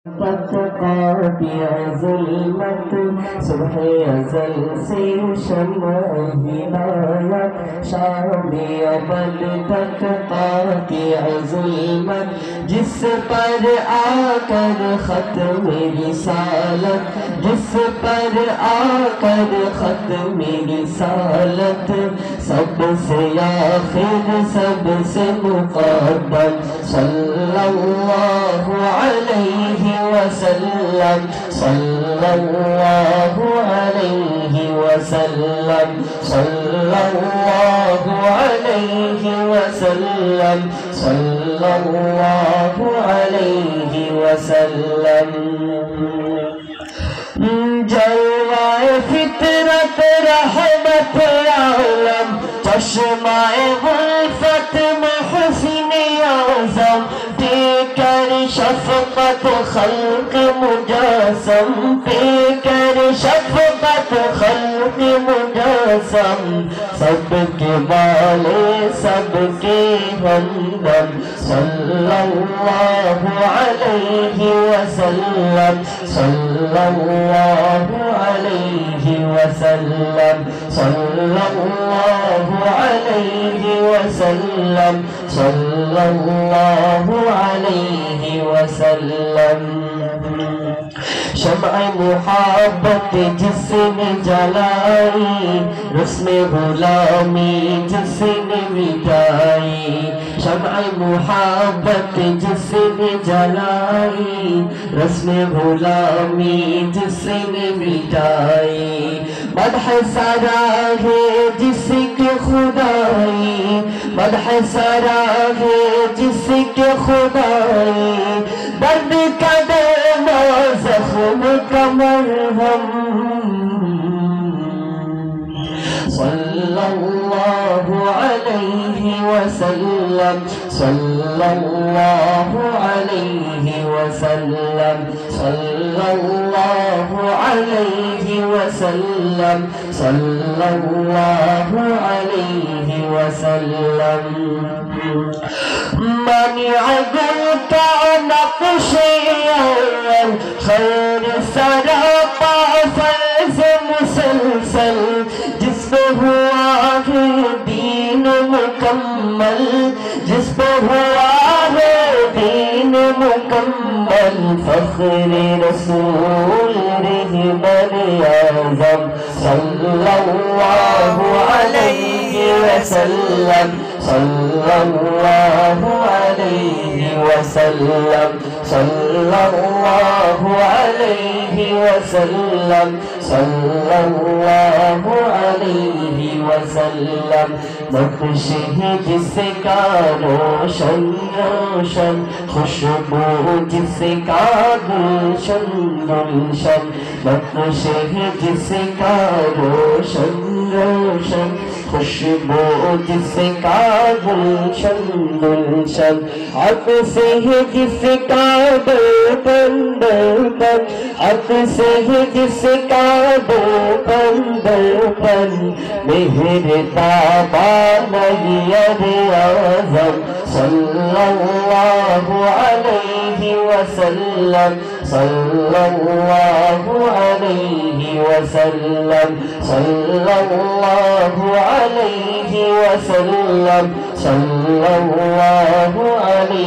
काटिया ज़ुल्मत सुबह अज़ल से शम्अ हिदायत शाम अबद तक काटिया ज़ुल्मत जिस पर आकर ख़त्म रिसालत जिस पर आकर ख़त्म रिसालत सबसे आखिर सबसे मुक़द्दम सल्लल्लाहु अलैहि वसल्लम सल्लल्लाहु अलैहि वसल्लम सल्लल्लाहु अलैहि वसल्लम सल्लल्लाहु अलैहि वसल्लम। जलवाए फितरत रहमत आलम चश्माए उल्फत महसिन आज़म पेकर शफ़क़त खल्क़ मुजस्सम पेकर शफ़क़त खल्क़ मुजस्सम सबके वाले सबके हमदम सल्लल्लाहु अलैहि वसल्लम सल्लल्लाहु अलैहि वसल्लम सल्लल्लाहु अलैहि वसल्लम सल्लल्लाहु अलैहि वसल्लम। शम्अ मुहब्बत जिसने जलाई रस्म गुलामी जिसने मिटाई शम्अ मुहब्बत जिसने जलाई रस्म गुलामी जिसने मिटाई मदह सराहे जिसके खुदाई मदह सराहे जिसके खुदाई दर्द का दर्द ज़ख्म का मरहम सल्लल्लाहु अलैहि वसल्लम सल्लल्लाहु अलैहि वसल्लम सल्लल्लाहु अलैहि वसल्लम सल्लल्लाहु अलैहि वसल्लम। मानिअ गुल का नक्श अव्वल खैर सरापा फर्ज़ मुसलसल जिसपे हुआ है दीन मुकम्मल जिसपे हुआ है दीन मुकम्मल फ़ख्र रसूल रहबर आज़म सल्लल्लाहु अलैहि वसल्लम सल्लल्लाहु अलैहि वसल्लम सल्लल्लाहु अलैहि वसल्लम सल्लल्लाहु अलैहि वसल्लम। नक्श है जिसका रोशन रोशन खुशबू जिसका गुलशन गुलशन नक्श है जिसका रोशन रोशन खुशबू जिसका गुलशन गुलशन हक से है जिसका दर्पण दर्पण हक से है जिसका दर्पण दर्पण मेहर ताबा नैयर आज़म सल्लल्लाहु अलैहि वसल्लम सल्लल्लाहु अलैहि वसल्लम सल्लल्लाहु अलैहि वसल्लम सल्लल्लाहु अलैहि